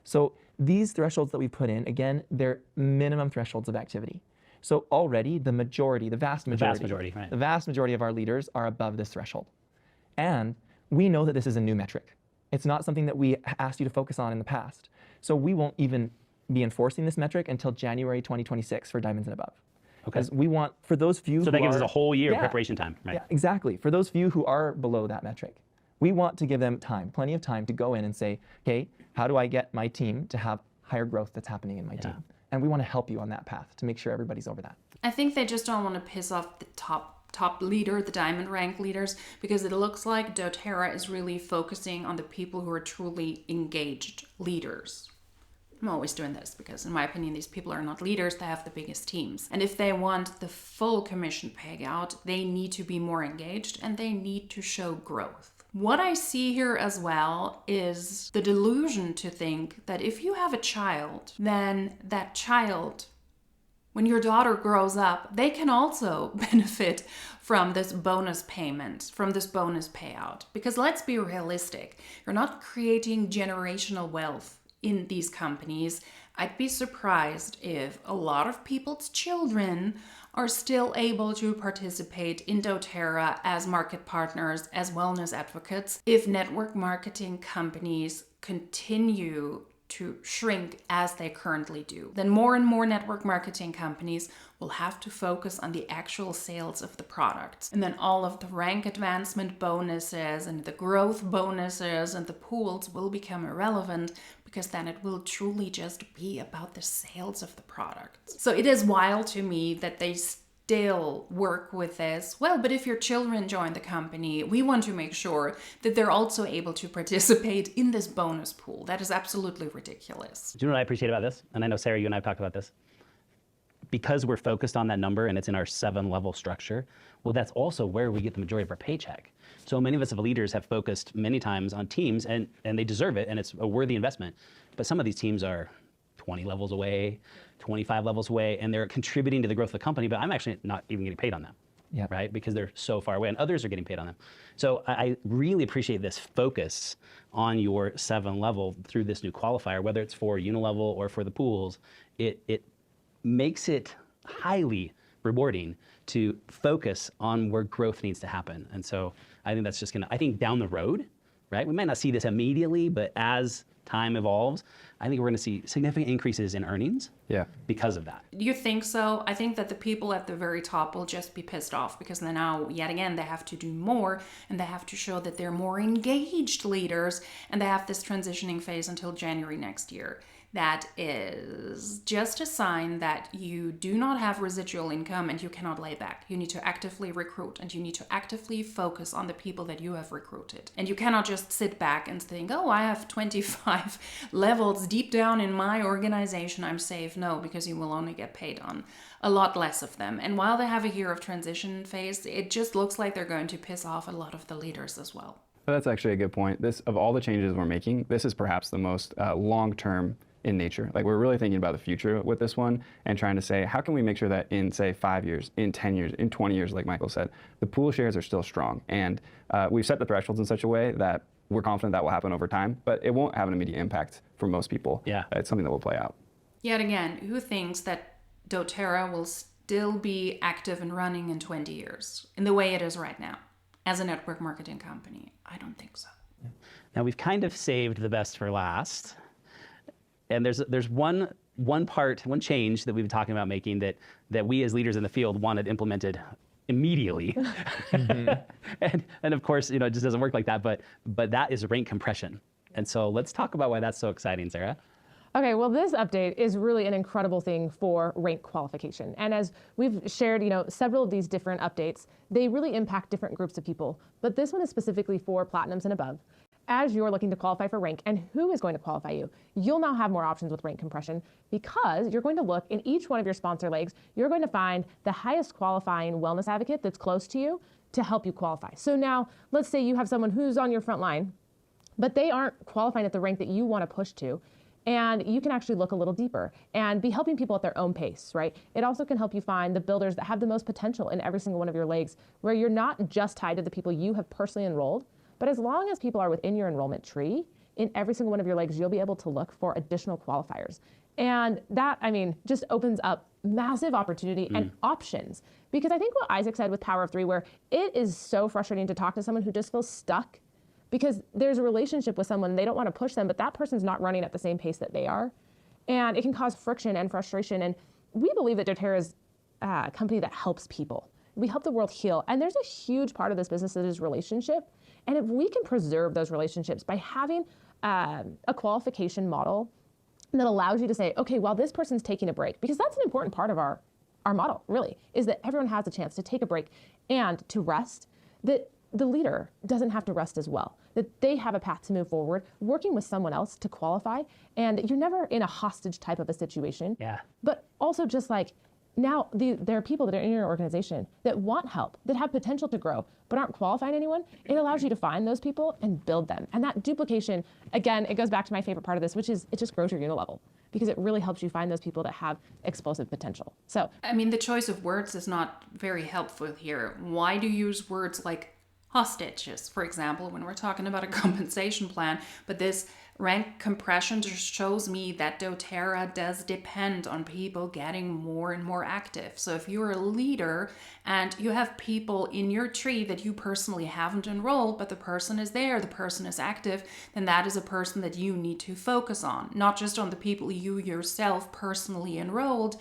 Speaker 5: So these thresholds that we put in, again, they're minimum thresholds of activity. So already the vast majority of our leaders are above this threshold. And we know that this is a new metric. It's not something that we asked you to focus on in the past. So we won't even be enforcing this metric until January 2026 for diamonds and above.
Speaker 2: Okay.
Speaker 5: Because we want, for those few
Speaker 2: So
Speaker 5: who
Speaker 2: that gives
Speaker 5: are,
Speaker 2: us a whole year of preparation time, right?
Speaker 5: Yeah, exactly. For those few who are below that metric, we want to give them time, plenty of time to go in and say, okay, how do I get my team to have higher growth that's happening in my team? And we want to help you on that path to make sure everybody's over that.
Speaker 1: I think they just don't want to piss off the top leader, the diamond rank leaders, because it looks like doTERRA is really focusing on the people who are truly engaged leaders. I'm always doing this because, in my opinion, these people are not leaders, they have the biggest teams. And if they want the full commission payout, they need to be more engaged and they need to show growth. What I see here as well is the delusion to think that if you have a child, then that child, when your daughter grows up, they can also benefit from this bonus payment, from this bonus payout. Because let's be realistic, you're not creating generational wealth in these companies. I'd be surprised if a lot of people's children are still able to participate in doTERRA as market partners, as wellness advocates, if network marketing companies continue to shrink as they currently do. Then more and more network marketing companies will have to focus on the actual sales of the products. And then all of the rank advancement bonuses and the growth bonuses and the pools will become irrelevant, because then it will truly just be about the sales of the products. So it is wild to me that they still work with this. Well, but if your children join the company, we want to make sure that they're also able to participate in this bonus pool. That is absolutely ridiculous.
Speaker 2: Do you know what I appreciate about this? And I know, Sarah, you and I have talked about this. Because we're focused on that number and it's in our 7-level structure, well, that's also where we get the majority of our paycheck. So many of us as leaders have focused many times on teams, and they deserve it, and it's a worthy investment. But some of these teams are 20 levels away, 25 levels away, and they're contributing to the growth of the company, but I'm actually not even getting paid on them. Yep. Right? Because they're so far away, and others are getting paid on them. So I really appreciate this focus on your 7 level through this new qualifier, whether it's for unilevel or for the pools. It makes it highly rewarding to focus on where growth needs to happen. And so I think that's just I think down the road, right? We might not see this immediately, but as time evolves, I think we're gonna see significant increases in earnings because of that.
Speaker 1: You think so? I think that the people at the very top will just be pissed off because then now, yet again, they have to do more and they have to show that they're more engaged leaders, and they have this transitioning phase until January next year. That is just a sign that you do not have residual income and you cannot lay back. You need to actively recruit and you need to actively focus on the people that you have recruited. And you cannot just sit back and think, oh, I have 25 levels deep down in my organization, I'm safe. No, because you will only get paid on a lot less of them. And while they have a year of transition phase, it just looks like they're going to piss off a lot of the leaders as well.
Speaker 3: But that's actually a good point. This, of all the changes we're making, this is perhaps the most long-term in nature. Like, we're really thinking about the future with this one and trying to say, how can we make sure that in, say, 5 years, in 10 years, in 20 years, like Michael said, the pool shares are still strong. And we've set the thresholds in such a way that we're confident that will happen over time, but it won't have an immediate impact for most people.
Speaker 2: Yeah.
Speaker 3: It's something that will play out.
Speaker 1: Yet again, who thinks that doTERRA will still be active and running in 20 years in the way it is right now as a network marketing company? I don't think so.
Speaker 2: Now, we've kind of saved the best for last. And there's one change that we've been talking about making that we as leaders in the field wanted implemented immediately. and of course, it just doesn't work like that, but that is rank compression. And so let's talk about why that's so exciting, Sarah.
Speaker 4: Okay, well, this update is really an incredible thing for rank qualification. And as we've shared, several of these different updates, they really impact different groups of people. But this one is specifically for platinums and above. As you're looking to qualify for rank and who is going to qualify you, you'll now have more options with rank compression, because you're going to look in each one of your sponsor legs, you're going to find the highest qualifying wellness advocate that's close to you. to help you qualify. So now, let's say you have someone who's on your front line, but they aren't qualifying at the rank that you want to push to. And you can actually look a little deeper and be helping people at their own pace, right? It also can help you find the builders that have the most potential in every single one of your legs, where you're not just tied to the people you have personally enrolled, but as long as people are within your enrollment tree, in every single one of your legs, you'll be able to look for additional qualifiers. And that, I mean, just opens up massive opportunity and options. Because I think what Isaac said with Power of Three, where it is so frustrating to talk to someone who just feels stuck because there's a relationship with someone, they don't want to push them, but that person's not running at the same pace that they are. And it can cause friction and frustration. And we believe that doTERRA is a company that helps people. We help the world heal. And there's a huge part of this business that is relationship. And if we can preserve those relationships by having a qualification model that allows you to say, okay, while this person's taking a break, because that's an important part of our model, really, is that everyone has a chance to take a break and to rest, that the leader doesn't have to rest as well, that they have a path to move forward, working with someone else to qualify, and you're never in a hostage type of a situation.
Speaker 2: Yeah.
Speaker 4: But also just like, now there are people that are in your organization that want help, that have potential to grow, but aren't qualifying anyone. It allows you to find those people and build them. And that duplication, again, it goes back to my favorite part of this, which is it just grows your unit level, because it really helps you find those people that have explosive potential. So,
Speaker 1: I mean, the choice of words is not very helpful here. Why do you use words like hostages, for example, when we're talking about a compensation plan? But this rank compression just shows me that doTERRA does depend on people getting more and more active. So if you're a leader and you have people in your tree that you personally haven't enrolled, but the person is there, the person is active, then that is a person that you need to focus on, not just on the people you yourself personally enrolled,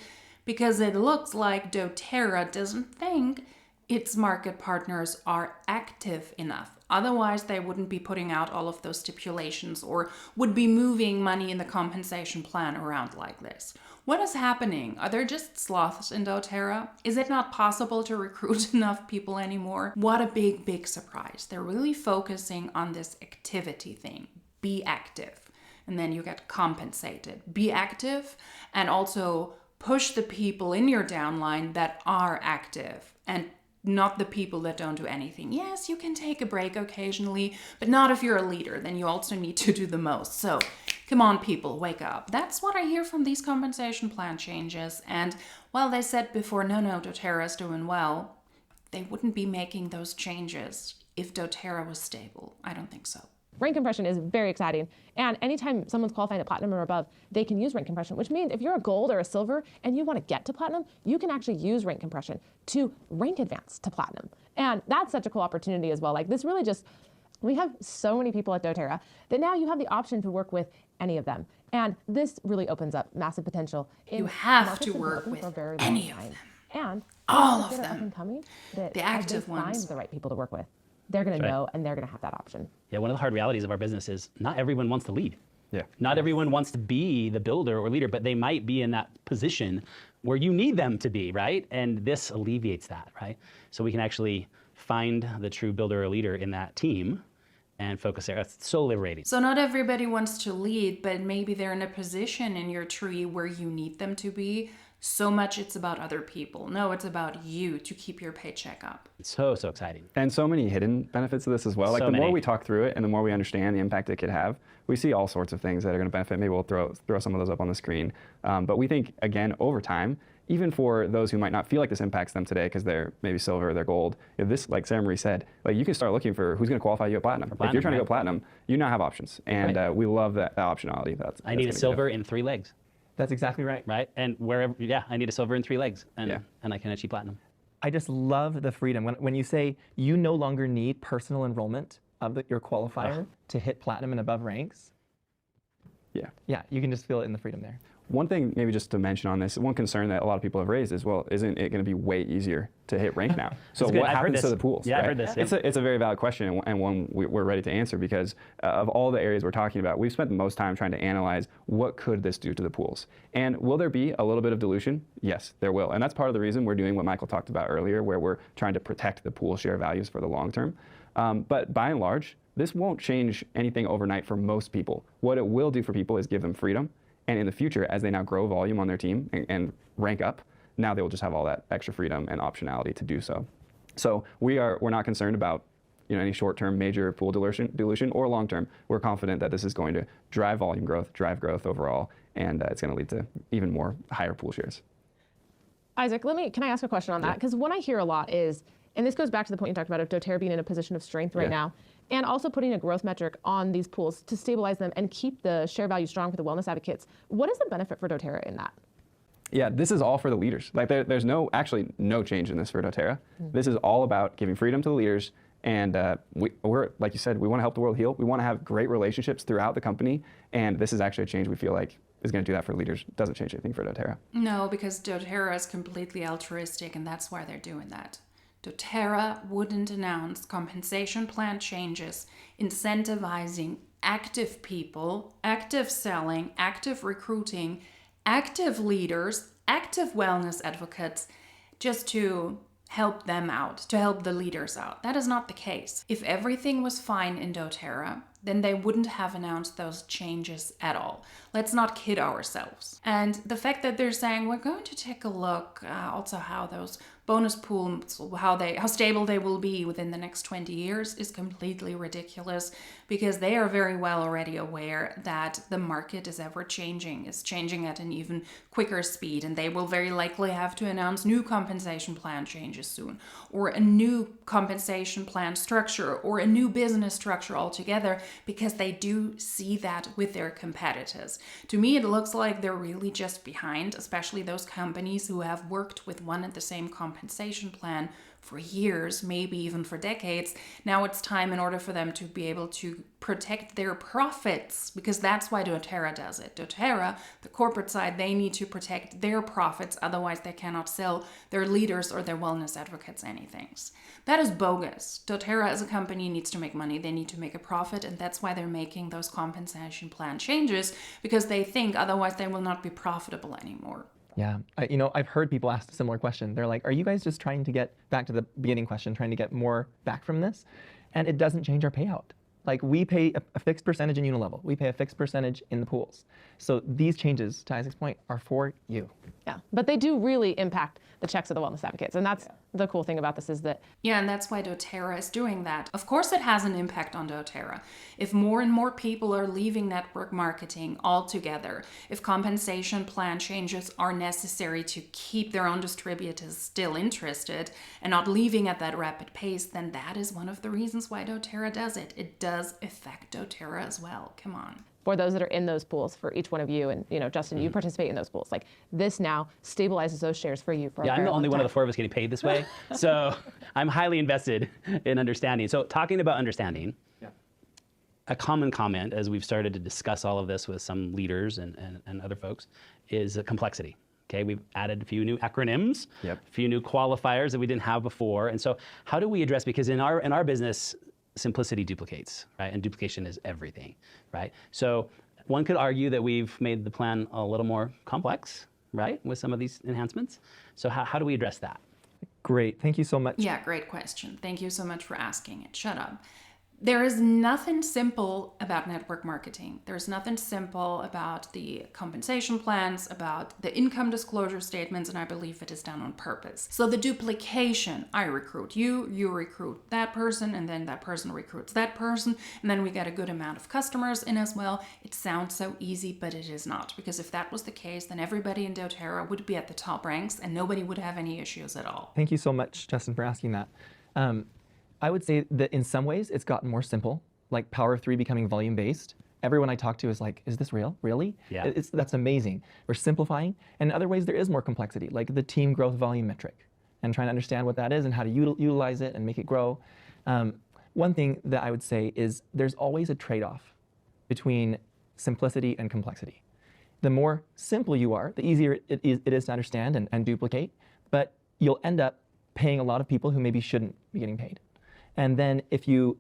Speaker 1: because it looks like doTERRA doesn't think its market partners are active enough. Otherwise, they wouldn't be putting out all of those stipulations or would be moving money in the compensation plan around like this. What is happening? Are there just sloths in doTERRA? Is it not possible to recruit enough people anymore? What a big, big surprise. They're really focusing on this activity thing. Be active. And then you get compensated. Be active and also push the people in your downline that are active and not the people that don't do anything. Yes, you can take a break occasionally, but not if you're a leader. Then you also need to do the most. So come on, people, wake up. That's what I hear from these compensation plan changes. And while they said before, no, doTERRA is doing well, they wouldn't be making those changes if doTERRA was stable. I don't think so.
Speaker 4: Rank compression is very exciting. And anytime someone's qualifying at platinum or above, they can use rank compression, which means if you're a gold or a silver and you want to get to platinum, you can actually use rank compression to rank advance to platinum. And that's such a cool opportunity as well. Like this really just, we have so many people at doTERRA that now you have the option to work with any of them. And this really opens up massive potential.
Speaker 1: You have to work with any of them.
Speaker 4: And
Speaker 1: all of them.
Speaker 4: Up and coming, that
Speaker 1: the active ones.
Speaker 4: Find the right people to work with. They're going to know and they're going to have that option.
Speaker 2: Yeah, one of the hard realities of our business is not everyone wants to lead.
Speaker 3: Yeah.
Speaker 2: Not everyone wants to be the builder or leader, but they might be in that position where you need them to be, right? And this alleviates that, right? So we can actually find the true builder or leader in that team and focus there. That's so liberating.
Speaker 1: So not everybody wants to lead, but maybe they're in a position in your tree where you need them to be. So much it's about other people. No, it's about you to keep your paycheck up.
Speaker 2: It's so exciting.
Speaker 3: And so many hidden benefits of this as well. Like the more we talk through it and the more we understand the impact it could have, we see all sorts of things that are going to benefit. Maybe we'll throw some of those up on the screen. But we think, again, over time, even for those who might not feel like this impacts them today because they're maybe silver or they're gold, if this, like Sarah Marie said, like you can start looking for who's going to qualify you at platinum. If you're trying to go platinum, you now have options. And we love that optionality.
Speaker 2: I need a silver in 3 legs.
Speaker 5: That's exactly right.
Speaker 2: Right? And wherever, I need a silver in 3 legs, and I can achieve platinum.
Speaker 5: I just love the freedom. When you say you no longer need personal enrollment of your qualifier to hit platinum and above ranks, yeah, you can just feel it in the freedom there.
Speaker 3: One thing maybe just to mention on this, one concern that a lot of people have raised is, well, isn't it going to be way easier to hit rank now? So what happens to the pools?
Speaker 2: Yeah,
Speaker 3: right?
Speaker 2: I've heard this. Yeah.
Speaker 3: It's a very valid question and one we're ready to answer because of all the areas we're talking about, we've spent the most time trying to analyze what could this do to the pools. And will there be a little bit of dilution? Yes, there will. And that's part of the reason we're doing what Michael talked about earlier, where we're trying to protect the pool share values for the long term. But by and large, this won't change anything overnight for most people. What it will do for people is give them freedom. And in the future, as they now grow volume on their team and rank up, now they will just have all that extra freedom and optionality to do so. So we're not concerned about any short-term major pool dilution or long-term. We're confident that this is going to drive volume growth, drive growth overall, and it's going to lead to even more higher pool shares.
Speaker 4: Isaac, can I ask a question on that? Because what I hear a lot is, and this goes back to the point you talked about of doTERRA being in a position of strength right now, and also putting a growth metric on these pools to stabilize them and keep the share value strong for the wellness advocates. What is the benefit for doTERRA in that?
Speaker 3: Yeah, this is all for the leaders. Like there's actually no change in this for doTERRA. This is all about giving freedom to the leaders. And we're, like you said, we want to help the world heal. We want to have great relationships throughout the company. And this is actually a change we feel like is going to do that for leaders. It doesn't change anything for doTERRA.
Speaker 1: No, because doTERRA is completely altruistic, and that's why they're doing that. doTERRA wouldn't announce compensation plan changes incentivizing active people, active selling, active recruiting, active leaders, active wellness advocates, just to help them out, to help the leaders out. That is not the case. If everything was fine in doTERRA, then they wouldn't have announced those changes at all. Let's not kid ourselves. And the fact that they're saying we're going to take a look also how those bonus pools, how stable they will be within the next 20 years is completely ridiculous, because they are very well already aware that the market is ever changing, is changing at an even quicker speed, and they will very likely have to announce new compensation plan changes soon, or a new compensation plan structure, or a new business structure altogether, because they do see that with their competitors. To me, it looks like they're really just behind, especially those companies who have worked with one and the same compensation plan for years, maybe even for decades. Now it's time, in order for them to be able to protect their profits, because that's why doTERRA does it. doTERRA, the corporate side, they need to protect their profits, otherwise they cannot sell their leaders or their wellness advocates anything. That is bogus. doTERRA as a company needs to make money, they need to make a profit, and that's why they're making those compensation plan changes, because they think otherwise they will not be profitable anymore.
Speaker 5: Yeah, I've heard people ask a similar question. They're like, are you guys just trying to get back to the beginning question, trying to get more back from this? And it doesn't change our payout. Like, we pay a fixed percentage in Unilevel. We pay a fixed percentage in the pools. So these changes, to Isaac's point, are for you.
Speaker 4: Yeah, but they do really impact the checks of the wellness advocates. And that's the cool thing about this, is that...
Speaker 1: Yeah, and that's why doTERRA is doing that. Of course it has an impact on doTERRA. If more and more people are leaving network marketing altogether, if compensation plan changes are necessary to keep their own distributors still interested and not leaving at that rapid pace, then that is one of the reasons why doTERRA does it. It does affect doTERRA as well. Come on.
Speaker 4: For those that are in those pools, for each one of you, and Justin, you participate in those pools. Like, this now stabilizes those shares for you.
Speaker 2: I'm the only one of the four of us getting paid this way, so I'm highly invested in understanding. So talking about understanding, a common comment as we've started to discuss all of this with some leaders and other folks is complexity. Okay, we've added a few new acronyms, a few new qualifiers that we didn't have before, and so how do we address? Because in our business, simplicity duplicates, right? And duplication is everything, right? So one could argue that we've made the plan a little more complex, right? With some of these enhancements. So how do we address that?
Speaker 5: Great, thank you so much.
Speaker 1: Yeah, great question. Thank you so much for asking it. Shut up. There is nothing simple about network marketing. There's nothing simple about the compensation plans, about the income disclosure statements, and I believe it is done on purpose. So the duplication, I recruit you, you recruit that person, and then that person recruits that person, and then we get a good amount of customers in as well. It sounds so easy, but it is not, because if that was the case, then everybody in doTERRA would be at the top ranks and nobody would have any issues at all.
Speaker 5: Thank you so much, Justin, for asking that. I would say that in some ways it's gotten more simple, like Power of 3 becoming volume-based. Everyone I talk to is like, is this real? Really?
Speaker 2: Yeah.
Speaker 5: That's amazing. We're simplifying. And in other ways there is more complexity, like the team growth volume metric, and trying to understand what that is and how to utilize it and make it grow. One thing that I would say is there's always a trade-off between simplicity and complexity. The more simple you are, the easier it is to understand and duplicate, but you'll end up paying a lot of people who maybe shouldn't be getting paid. And then if you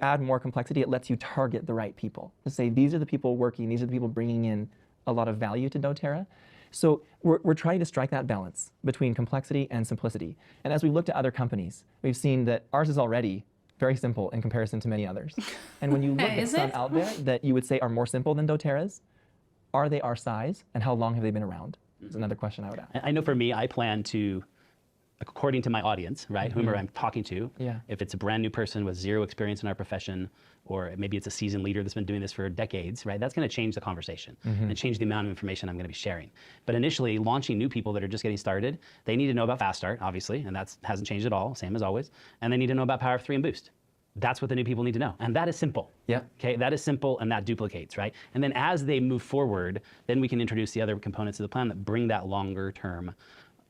Speaker 5: add more complexity, it lets you target the right people. To say, these are the people working, these are the people bringing in a lot of value to doTERRA. So we're trying to strike that balance between complexity and simplicity. And as we've looked at other companies, we've seen that ours is already very simple in comparison to many others. And when you look at some out there that you would say are more simple than doTERRA's, are they our size, and how long have they been around? Is another question I would ask.
Speaker 2: I know for me, I plan to according to my audience, right? Whomever I'm talking to.
Speaker 5: Yeah.
Speaker 2: If it's a brand new person with zero experience in our profession, or maybe it's a seasoned leader that's been doing this for decades, right? That's going to change the conversation and change the amount of information I'm going to be sharing. But initially, launching new people that are just getting started, they need to know about Fast Start, obviously, and that hasn't changed at all, same as always. And they need to know about Power of 3 and Boost. That's what the new people need to know. And that is simple.
Speaker 5: Yeah.
Speaker 2: Okay, that is simple and that duplicates, right? And then as they move forward, then we can introduce the other components of the plan that bring that longer term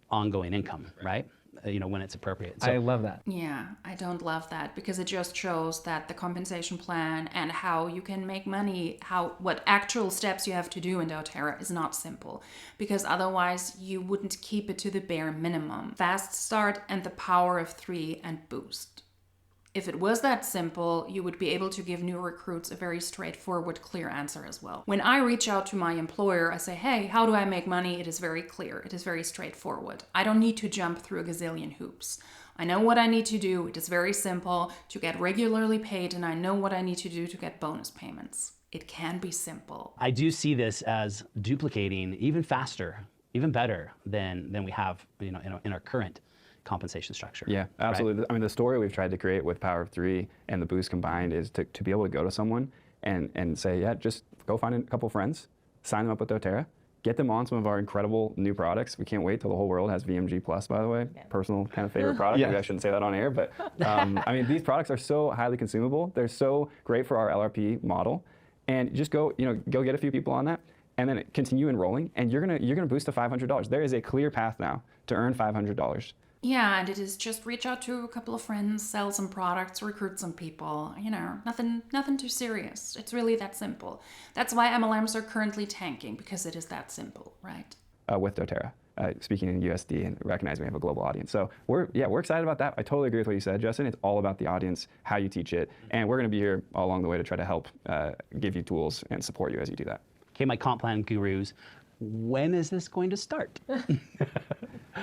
Speaker 2: ongoing income, right? When it's appropriate.
Speaker 5: I love that.
Speaker 1: Yeah, I don't love that because it just shows that the compensation plan and how you can make money, what actual steps you have to do in doTERRA is not simple, because otherwise you wouldn't keep it to the bare minimum. Fast Start and the Power of 3 and Boost. If it was that simple, you would be able to give new recruits a very straightforward, clear answer as well. When I reach out to my employer, I say, hey, how do I make money? It is very clear. It is very straightforward. I don't need to jump through a gazillion hoops. I know what I need to do. It is very simple to get regularly paid, and I know what I need to do to get bonus payments. It can be simple.
Speaker 2: I do see this as duplicating even faster, even better than we have in our current compensation structure.
Speaker 3: Yeah, absolutely.
Speaker 2: Right?
Speaker 3: I mean, the story we've tried to create with Power of 3 and the Boost combined is to be able to go to someone and say, yeah, just go find a couple friends, sign them up with doTERRA, get them on some of our incredible new products. We can't wait till the whole world has VMG Plus, by the way. Yeah. Personal kind of favorite product. Maybe I shouldn't say that on air, but I mean, these products are so highly consumable. They're so great for our LRP model. And just go get a few people on that, and then continue enrolling, and you're gonna boost to $500. There is a clear path now to earn $500.
Speaker 1: Yeah, and it is just reach out to a couple of friends, sell some products, recruit some people, nothing too serious. It's really that simple. That's why MLMs are currently tanking, because it is that simple, right?
Speaker 3: With doTERRA, speaking in USD and recognizing we have a global audience. So we're excited about that. I totally agree with what you said, Justin. It's all about the audience, how you teach it, and we're gonna be here all along the way to try to help give you tools and support you as you do that.
Speaker 2: Okay, my comp plan gurus, when is this going to start?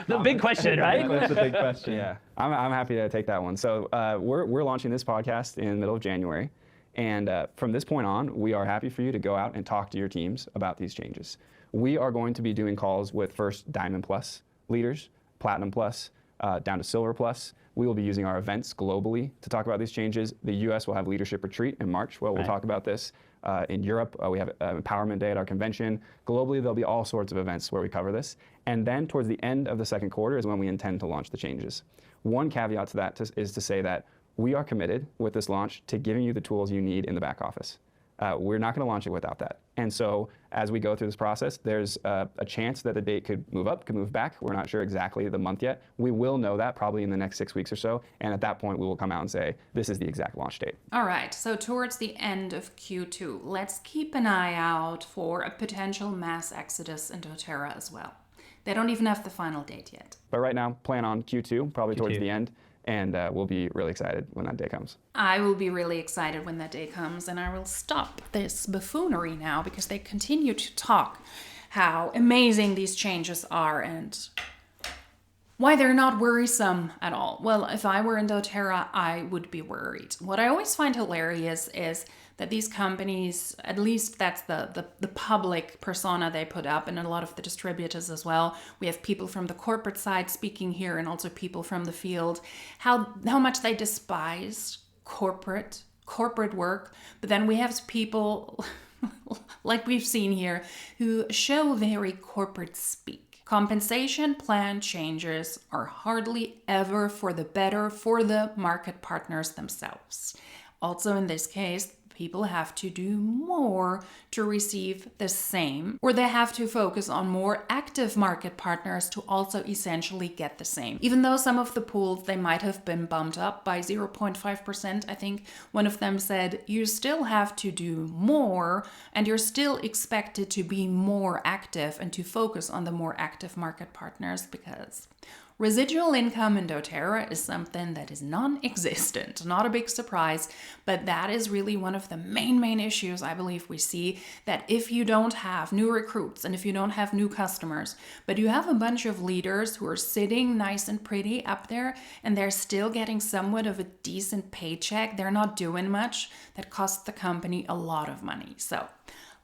Speaker 2: The big question, right?
Speaker 5: That's the big question.
Speaker 3: Yeah, I'm happy to take that one. So we're launching this podcast in the middle of January. And from this point on, we are happy for you to go out and talk to your teams about these changes. We are going to be doing calls with first Diamond Plus leaders, Platinum Plus, down to Silver Plus. We will be using our events globally to talk about these changes. The US will have Leadership Retreat in March, where we'll talk about this. In Europe, we have Empowerment Day at our convention. Globally, there'll be all sorts of events where we cover this. And then towards the end of the second quarter is when we intend to launch the changes. One caveat to that is to say that we are committed with this launch to giving you the tools you need in the back office. We're not going to launch it without that. And so as we go through this process, there's a chance that the date could move up, could move back. We're not sure exactly the month yet. We will know that probably in the next 6 weeks or so. And at that point, we will come out and say, this is the exact launch date.
Speaker 1: All right, so towards the end of Q2, let's keep an eye out for a potential mass exodus in doTERRA as well. They don't even have the final date yet.
Speaker 3: But right now, plan on Q2, probably towards the end. And we'll be really excited when that day comes.
Speaker 1: I will be really excited when that day comes, and I will stop this buffoonery now because they continue to talk how amazing these changes are and why they're not worrisome at all. Well, if I were in doTERRA, I would be worried. What I always find hilarious is that these companies, at least that's the public persona they put up, and a lot of the distributors as well. We have people from the corporate side speaking here and also people from the field, how much they despise corporate work. But then we have people like we've seen here who show very corporate speak. Compensation plan changes are hardly ever for the better for the market partners themselves. Also in this case, people have to do more to receive the same, or they have to focus on more active market partners to also essentially get the same. Even though some of the pools, they might have been bumped up by 0.5%, I think one of them said, you still have to do more, and you're still expected to be more active and to focus on the more active market partners, because residual income in doTERRA is something that is non-existent. Not a big surprise, but that is really one of the main issues I believe we see, that if you don't have new recruits and if you don't have new customers, but you have a bunch of leaders who are sitting nice and pretty up there and they're still getting somewhat of a decent paycheck, they're not doing much, that costs the company a lot of money. So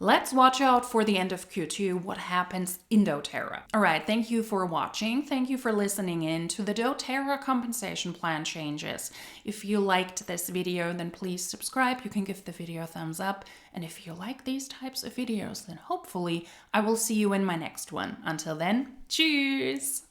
Speaker 1: Let's watch out for the end of Q2, what happens in doTERRA. All right, thank you for watching. Thank you for listening in to the doTERRA compensation plan changes. If you liked this video, then please subscribe. You can give the video a thumbs up. And if you like these types of videos, then hopefully I will see you in my next one. Until then, cheers!